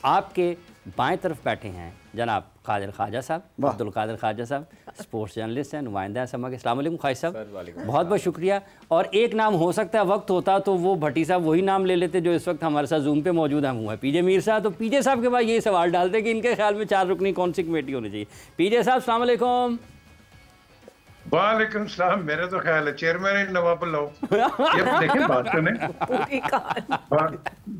आपके बाएं तरफ बैठे हैं जनाब कादिर ख्वाजा साहब, अब्दुल कादिर ख्वाजा साहब, स्पोर्ट्स जर्नलिस्ट हैं, नुमाइंदा हैं समा के। अस्सलाम वालेकुम ख्वाजा साहब, बहुत बहुत शुक्रिया। और एक नाम हो सकता है वक्त होता तो वो भट्टी साहब वही नाम ले लेते जो इस वक्त हमारे साथ जूम पे मौजूद हैं, वो है पीजे मीर साहब। तो पीजे साहब के बाद ये सवाल डालते कि इनके ख्याल में 4 रुकनी कौन सी कमेटी होनी चाहिए। पीजे साहब अस्सलाम वालेकुम। वालेकुम सलाम। मेरा तो ख्याल है चेयरमैन नवाब लो। ये देखिए बात तो नहीं,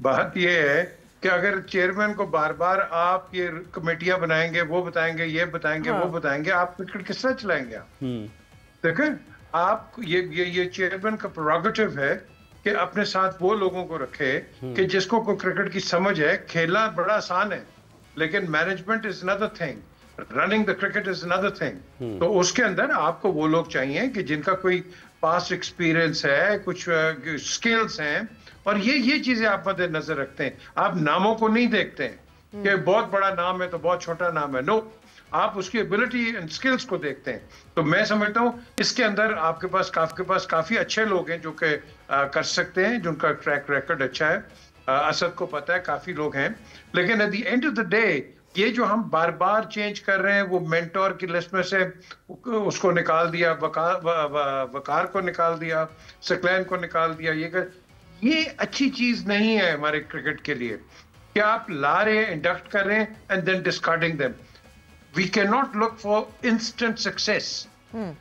बात ये है कि अगर चेयरमैन को बार बार आप ये कमेटियां बनाएंगे, वो बताएंगे, ये बताएंगे, वो बताएंगे, आप क्रिकेट किस तरह चलाएंगे आप? देखें, आप ये चेयरमैन का प्रोरोगेटिव है कि अपने साथ वो लोगों को रखे कि जिसको को क्रिकेट की समझ है। खेलना बड़ा आसान है, लेकिन management is another thing, running the cricket is another thing. तो उसके अंदर आपको वो लोग चाहिए कि जिनका कोई पास्ट एक्सपीरियंस है, कुछ स्किल्स हैं, और ये चीजें आप मद्देनजर रखते हैं। आप नामों को नहीं देखते हैं कि बहुत बड़ा नाम है तो बहुत छोटा नाम है। नो, आप उसकी एबिलिटी एंड स्किल्स को देखते हैं। तो मैं समझता हूँ इसके अंदर आपके पास काफी अच्छे लोग हैं जो कि कर सकते हैं, जिनका ट्रैक रिकॉर्ड अच्छा है। असद को पता है, काफी लोग हैं। लेकिन at the end of the day ये जो हम बार बार चेंज कर रहे हैं, वो मेंटोर की लिस्ट में से उसको निकाल दिया, वकार को निकाल दिया, सकलैन को निकाल दिया, ये अच्छी चीज नहीं है हमारे क्रिकेट के लिए कि आप ला रहे हैं, इंडक्ट कर रहे हैं and then discarding them. We can not look for instant success.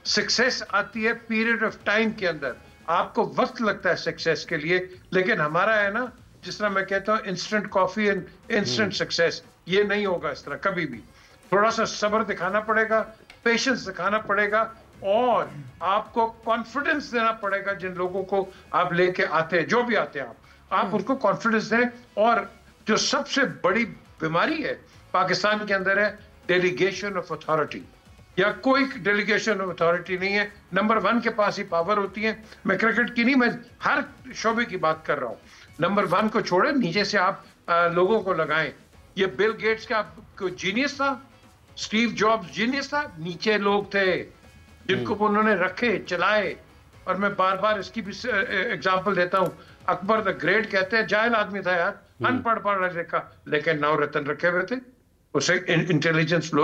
Success आती है पीरियड ऑफ टाइम के अंदर, आपको वक्त लगता है सक्सेस के लिए। लेकिन हमारा है ना, जिस तरह मैं कहता हूँ instant coffee and instant success, ये नहीं होगा इस तरह कभी भी। थोड़ा सा सब्र दिखाना पड़ेगा, पेशेंस दिखाना पड़ेगा, और आपको कॉन्फिडेंस देना पड़ेगा जिन लोगों को आप लेके आते हैं, जो भी आते हैं आप उनको कॉन्फिडेंस दें। और जो सबसे बड़ी बीमारी है पाकिस्तान के अंदर है डेलीगेशन ऑफ अथॉरिटी, या कोई डेलीगेशन ऑफ अथॉरिटी नहीं है। नंबर 1 के पास ही पावर होती है। मैं क्रिकेट की नहीं, मैं हर शोबे की बात कर रहा हूँ। नंबर 1 को छोड़े, नीचे से आप लोगों को लगाएं। ये बिल गेट्स का जीनियस था, स्टीव जॉब्स जीनियस था, नीचे लोग थे जिनको उन्होंने रखे, चलाए। और मैं बार बार इसकी भी एग्जांपल देता हूँ। अकबर द ग्रेट कहते हैं जाहिल आदमी था यार, अनपढ़ पढ़ लिखा, लेकिन 9 रत्न रखे हुए थे। उसे इंटेलिजेंट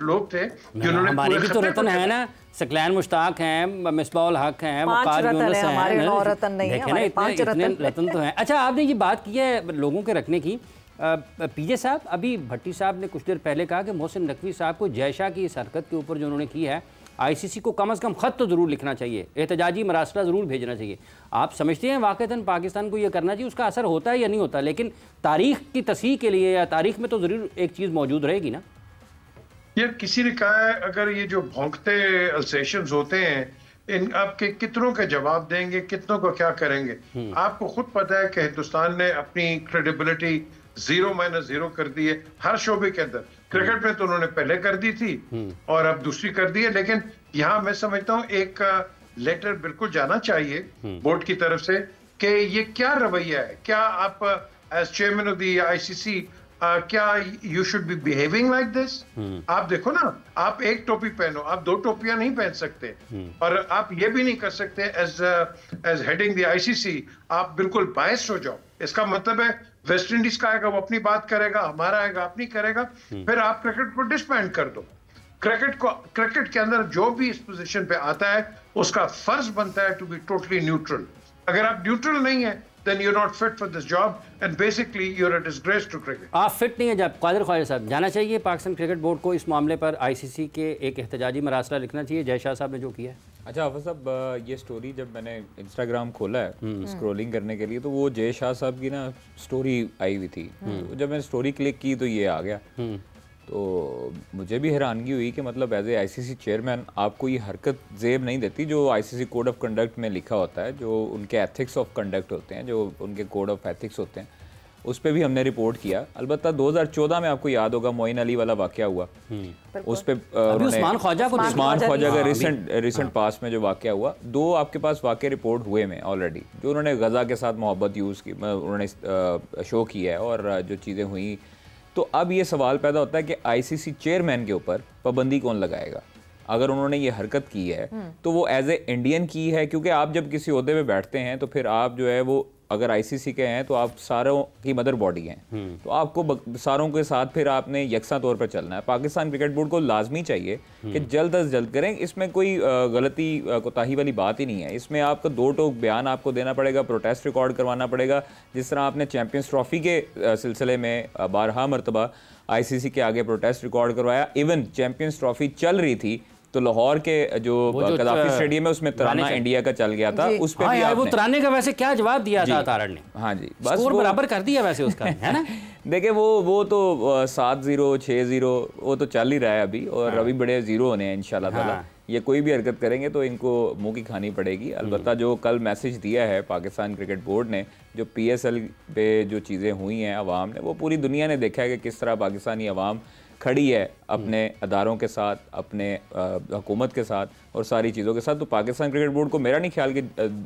लोग थे जिन्होंने हमारे भी तो रत्न है ना, सकलैन मुश्ताक हैं, मिसबाउल हक हैं, वकार यूनुस हैं, हमारे 9 रत्न नहीं है, हमारे 5 रत्न तो हैं। अच्छा, आपने ये बात की है लोगों के रखने की। पीजे साहब, अभी भट्टी साहब ने कुछ देर पहले कहा कि मोहसिन नकवी साहब को जय शाह की इस हरकत के ऊपर जो उन्होंने की है, आईसीसी को कम से कम ख़त तो ज़रूर लिखना चाहिए, एहतजाजी मरासला ज़रूर भेजना चाहिए। आप समझते हैं वाक़तन पाकिस्तान को ये करना चाहिए? उसका असर होता है या नहीं होता? लेकिन तारीख़ की तस्हीह के लिए या तारीख़ में तो ज़रूर एक चीज़ मौजूद रहेगी ना। ये किसी ने कहा है, अगर ये जो भौंकते अल्सेशंस होते हैं, इन आपके कितनों के जवाब देंगे, कितनों को क्या करेंगे? आपको खुद पता है कि हिंदुस्तान ने अपनी क्रेडिबिलिटी 0-0 कर दी है हर शोबे के अंदर। क्रिकेट में तो उन्होंने पहले कर दी थी और अब दूसरी कर दी है। लेकिन यहाँ मैं समझता हूँ एक लेटर बिल्कुल जाना चाहिए बोर्ड की तरफ से कि ये क्या रवैया है। क्या आप as chairman of the ICC क्या you should be behaving like this? आप देखो ना, आप एक टोपी पहनो, आप 2 टोपियां नहीं पहन सकते। और आप ये भी नहीं कर सकते एज हेडिंग द आईसीसी आप बिल्कुल बायस्ड हो जाओ। इसका मतलब है वेस्ट इंडीज का आएगा वो अपनी बात करेगा, हमारा आएगा अपनी करेगा, फिर आप क्रिकेट को डिसबैंड कर दो। क्रिकेट के अंदर जो भी इस पोजीशन पे आता है उसका फर्ज बनता है टू बी टोटली न्यूट्रल। अगर आप न्यूट्रल नहीं है then you're not fit for this job and basically you're a disgrace to cricket. आप फिट नहीं है। जब कादिर ख्वाजा साहब, जाना चाहिए पाकिस्तान क्रिकेट बोर्ड को इस मामले पर आईसीसी के एक एहतजाजी मरासला लिखना चाहिए जय शाह साहब ने जो किया है। अच्छा हाफिज़ साहब, ये स्टोरी जब मैंने इंस्टाग्राम खोला है स्क्रॉलिंग करने के लिए, तो वो जय शाह साहब की ना स्टोरी आई हुई थी। तो जब मैंने स्टोरी क्लिक की तो ये आ गया। तो मुझे भी हैरानगी हुई कि मतलब एज ए आईसीसी चेयरमैन आपको ये हरकत जेब नहीं देती जो आईसीसी कोड ऑफ कंडक्ट में लिखा होता है, जो उनके एथिक्स ऑफ कंडक्ट होते हैं, जो उनके कोड ऑफ एथिक्स होते हैं, उस पर भी हमने रिपोर्ट किया। अलबत्ता 2014 में आपको याद होगा मोइन अली वाला वाक़या हुआ, उस पर उस्मान ख्वाजा का रिसेंट पास में जो वाक़या हुआ, 2 आपके पास वाक़े रिपोर्ट हुए में ऑलरेडी, जो उन्होंने गज़ा के साथ मोहब्बत यूज़ की, उन्होंने शो किया है और जो चीज़ें हुई। तो अब ये सवाल पैदा होता है कि आईसीसी चेयरमैन के ऊपर पाबंदी कौन लगाएगा? अगर उन्होंने ये हरकत की है तो वो एज ए इंडियन की है, क्योंकि आप जब किसी ओहदे पे बैठते हैं तो फिर आप जो है वो अगर आईसीसी के हैं तो आप सारों की मदर बॉडी हैं, तो आपको सारों के साथ फिर आपने यकसा तौर पर चलना है। पाकिस्तान क्रिकेट बोर्ड को लाजमी चाहिए कि जल्द अज जल्द करें, इसमें कोई गलती कोताही वाली बात ही नहीं है। इसमें आपका 2 टोक बयान आपको देना पड़ेगा, प्रोटेस्ट रिकॉर्ड करवाना पड़ेगा, जिस तरह आपने चैंपियंस ट्रॉफी के सिलसिले में बारहा मरतबा आईसीसी के आगे प्रोटेस्ट रिकॉर्ड करवाया। इवन चैंपियंस ट्रॉफी चल रही थी तो लाहौर के जो कदाफी स्टेडियम है उसमें तराना इंडिया का चल गया था, उस पे भी वो तराने का वैसे क्या जवाब दिया था तारण ने? हाँ जी, बस स्कोर बराबर कर दिया वैसे उसका, है ना? देखिए वो तो 7-0 6-0 वो तो चल ही रहा है अभी, और अभी बड़े 0 होने हैं इंशाल्लाह ताला। ये कोई भी हरकत करेंगे तो इनको मुंह की खानी पड़ेगी। अलबत्ता जो कल मैसेज दिया है पाकिस्तान क्रिकेट बोर्ड ने, जो PSL पे जो चीज़ें हुई हैं अवाम ने, वो पूरी दुनिया ने देखा है कि किस तरह पाकिस्तानी अवाम खड़ी है अपने अदारों के साथ, अपने हुकूमत के साथ और सारी चीज़ों के साथ। तो पाकिस्तान क्रिकेट बोर्ड को मेरा नहीं ख्याल कि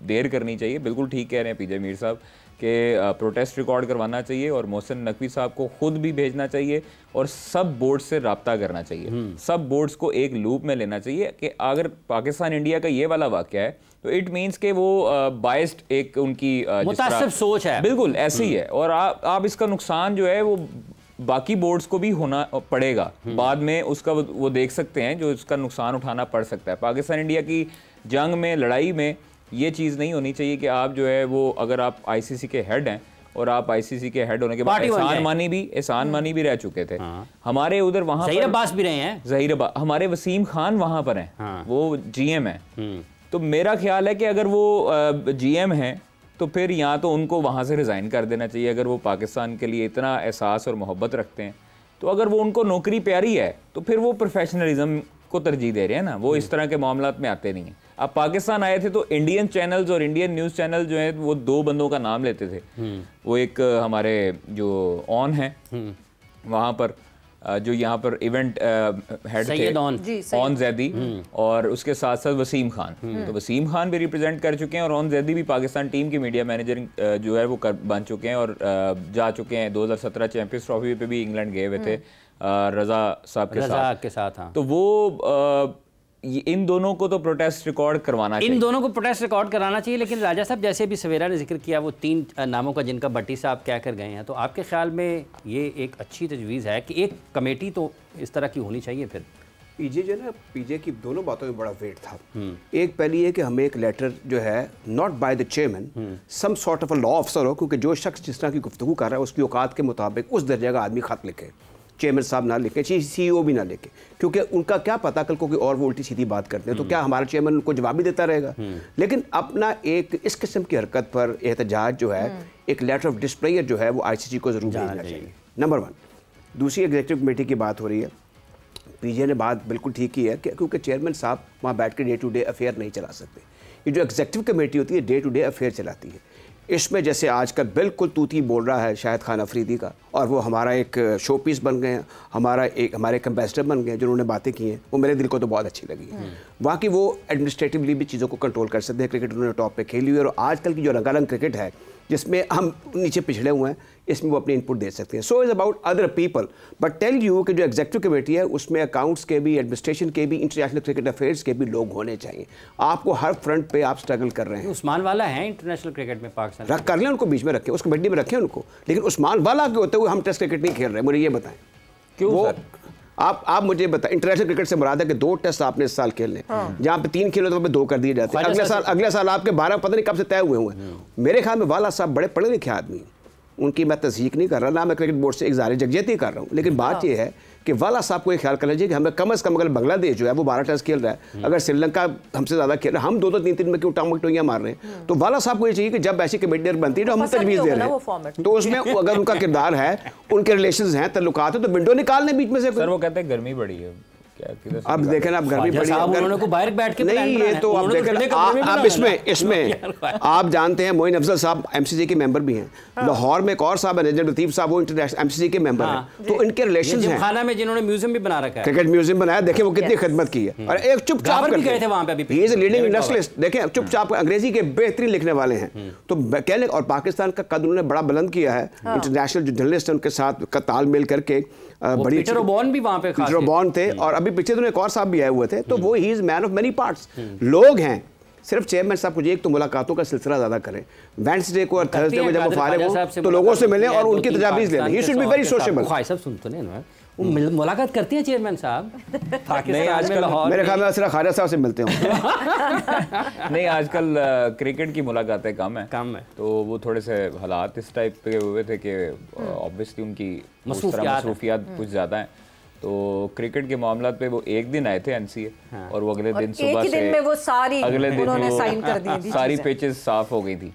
देर करनी चाहिए, बिल्कुल ठीक कह रहे हैं पीजे मीर साहब कि प्रोटेस्ट रिकॉर्ड करवाना चाहिए और मोहसिन नकवी साहब को खुद भी भेजना चाहिए और सब बोर्ड से रब्ता करना चाहिए, सब बोर्ड्स को एक लूप में लेना चाहिए कि अगर पाकिस्तान इंडिया का ये वाला वाक़या है तो इट मीन्स के वो बाइस्ड एक उनकी मुतासिब सोच है, बिल्कुल ऐसे ही है। और आप इसका नुकसान जो है वो बाकी बोर्ड्स को भी होना पड़ेगा, बाद में उसका वो देख सकते हैं जो इसका नुकसान उठाना पड़ सकता है। पाकिस्तान इंडिया की जंग में, लड़ाई में ये चीज़ नहीं होनी चाहिए कि आप जो है वो, अगर आप आईसीसी के हेड हैं और आप आईसीसी के हेड होने के बाद एहसान मानी भी रह चुके थे। हमारे उधर वहाँ ज़हीर अब्बास भी रहे हैं, ज़हीर अब्बास, हमारे वसीम खान वहाँ पर हैं, वो GM हैं। तो मेरा ख्याल है कि अगर वो GM हैं तो फिर या तो उनको वहाँ से रिज़ाइन कर देना चाहिए, अगर वो पाकिस्तान के लिए इतना एहसास और मोहब्बत रखते हैं। तो अगर वो उनको नौकरी प्यारी है तो फिर वो प्रोफेशनलिज्म को तरजीह दे रहे हैं ना, वो इस तरह के मामलात में आते नहीं हैं। अब पाकिस्तान आए थे तो इंडियन चैनल्स और इंडियन न्यूज़ चैनल जो है वो 2 बंदों का नाम लेते थे। वो एक हमारे जो ऑन है वहाँ पर, जो यहाँ पर इवेंट हेड थे ऑन जैदी, और उसके साथ साथ वसीम खान। तो वसीम खान भी रिप्रेजेंट कर चुके हैं और ऑन जैदी भी पाकिस्तान टीम के मीडिया मैनेजर जो है वो बन चुके हैं और जा चुके हैं। 2017 चैंपियंस ट्रॉफी पे भी इंग्लैंड गए हुए थे रजा साहब के साथ। हाँ। तो वो इन दोनों को तो प्रोटेस्ट रिकॉर्ड करवाना चाहिए, इन दोनों को प्रोटेस्ट रिकॉर्ड कराना चाहिए। लेकिन राजा साहब, जैसे भी सवेरा ने जिक्र किया वो 3 नामों का जिनका भट्टी साहब कह कर गए हैं, तो आपके ख्याल में ये एक अच्छी तजवीज़ है कि एक कमेटी तो इस तरह की होनी चाहिए? फिर पीजे जो है ना, पीजे की दोनों बातों में बड़ा वेट था। एक पहली है कि हमें एक लेटर जो है not by the chairman, some sort of a law officer हो, क्योंकि जो शख्स जिस तरह की गुफ्तगू कर रहा है उसकी औकात के मुताबिक उस दर्जे का आदमी खत लिखे, चेयरमैन साहब ना लिखे, CEO भी ना लिखे, क्योंकि उनका क्या पता कल को कोई और वो उल्टी सीधी बात करते हैं तो क्या हमारा चेयरमैन उनको जवाब भी देता रहेगा। लेकिन अपना एक इस किस्म की हरकत पर एहतजाज जो है, एक लेटर ऑफ डिस्प्लेयर जो है वो ICC को ज़रूर भेजना चाहिए, नंबर 1। दूसरी एग्जीक्यूटिव कमेटी की बात हो रही है, पीजे ने बात बिल्कुल ठीक की है क्योंकि चेयरमैन साहब वहाँ बैठ के डे टू डे अफेयर नहीं चला सकते। ये जो एग्जीक्यूटिव कमेटी होती है डे टू डे अफेयर चलाती है। इसमें जैसे आजकल बिल्कुल तूती बोल रहा है शाहिद खान अफरीदी का, और वो हमारा एक शो पीस बन गए हैं, हमारे एक एम्बेसडर बन गए हैं, जिन्होंने बातें की हैं वो मेरे दिल को तो बहुत अच्छी लगी है। वहाँ की वो एडमिनिस्ट्रेटिवली भी चीज़ों को कंट्रोल कर सकते हैं। क्रिकेट उन्होंने टॉप पे खेली हुई है, और आजकल की जो रंगारंग क्रिकेट है जिसमें हम नीचे पिछड़े हुए हैं, इसमें वो अपनी इनपुट दे सकते हैं। So is about other people, but tell you कि जो एग्जीक्यूटिव कमेटी है उसमें अकाउंट्स के भी, एडमिनिस्ट्रेशन के भी, इंटरनेशनल क्रिकेट अफेयर्स के भी लोग होने चाहिए। आपको हर फ्रंट पे आप स्ट्रगल कर रहे हैं। उस्मान वाला है इंटरनेशनल क्रिकेट में पाकिस्तान, रख कर लें उनको, बीच में रखें, उस कमेटी में रखें उनको, लेकिन उस्मान वाला के होते हुए हम टेस्ट क्रिकेट नहीं खेल रहे, मुझे ये बताएं क्यों? वो आप मुझे बताएं, इंटरनेशनल क्रिकेट से मुराद है कि 2 टेस्ट आपने इस साल खेलने, जहाँ पे 3 खेलो तो 2 कर दिए जाते हैं। अगले साल आपके 12 पता नहीं कब से तय हुए हैं। मेरे ख्याल में वाला साहब बड़े पढ़े लिखे आदमी, उनकी मैं तस्दीक नहीं कर रहा, ना मैं क्रिकेट बोर्ड से इज़हार यकजहती कर रहा हूँ, लेकिन बात यह है कि वाला साहब को ये ख्याल कर लीजिए कि हमें कम से कम, अगर बांग्लादेश जो है वो 12 टेस्ट खेल रहा है, अगर श्रीलंका हमसे ज़्यादा खेल रहा है, हम 2-2 3-3 में क्यों टोइयाँ मार रहे हैं? तो वाला साहब को ये चाहिए कि जब ऐसी कमेटी बनती है तो हम तजवीज़ दे रहे हैं, तो उसमें अगर उनका किरदार है, उनके रिलेशंस हैं, ताल्लुकात है, तो विंडो निकालने बीच में से। सर वो कहते हैं गर्मी बड़ी है, अब देखें ना, अब गर्मी बड़ी बैठ के नहीं, ये तो आप देखें आप इसमें आप जानते हैं मोइन अफजल साहब MCC के मेंबर भी हैं, लाहौर में एक और साहब है नजर लतीफ साहब, वो इंटरनेशनल MCC के मेंबर हैं, तो इनके रिलेशंस हैं। खाना में जिन्होंने म्यूजियम भी बना रखा है, क्रिकेट म्यूजियम बनाया, देखें वो कितनी खिदमत की है, और एक चुपचाप गए थे वहां पे, ही इज लीडिंग इंडस्ट्रियलिस्ट, देखें चुपचाप अंग्रेजी के बेहतरीन लिखने वाले हैं, तो कहने, और पाकिस्तान का कद उन्होंने बड़ा बुलंद किया है, इंटरनेशनल जो जर्नलिस्ट हैं उनके साथ का तालमेल करके। बड़ी पीटर ओबॉर्न भी वहां पे, पीटर ओबॉर्न थे, और अभी पीछे तो एक और साहब भी आए हुए थे, तो वो he is man of many parts. लोग हैं, सिर्फ चेयरमैन साहब कुछ एक तो मुलाकातों का सिलसिला ज़्यादा करें, वेडनेसडे को और थर्सडे को जब वो फारिग हो तो लोगों से मिलें और उनकी तजावीज़ लें। He should be very sociable. ख्वाहिश सुनते हैं वो मुलाकात करती है चेयरमैन साहब पाकिस्तान में लाहौर मेरे ख्याल में सिर्फ खारिया साहब से मिलते हैं। नहीं, आजकल क्रिकेट की मुलाकातें कम है तो वो थोड़े से हालात इस टाइप के हुए थे कि ऑब्वियसली उनकी मसरूफियात कुछ ज़्यादा हैं, तो क्रिकेट के मामला पे वो एक दिन आए थे एनसीए और वो अगले दिन सुबह से वो सारी अगले दिन उन्होंने साइन कर दी, सारी पिचेस साफ हो गई थी।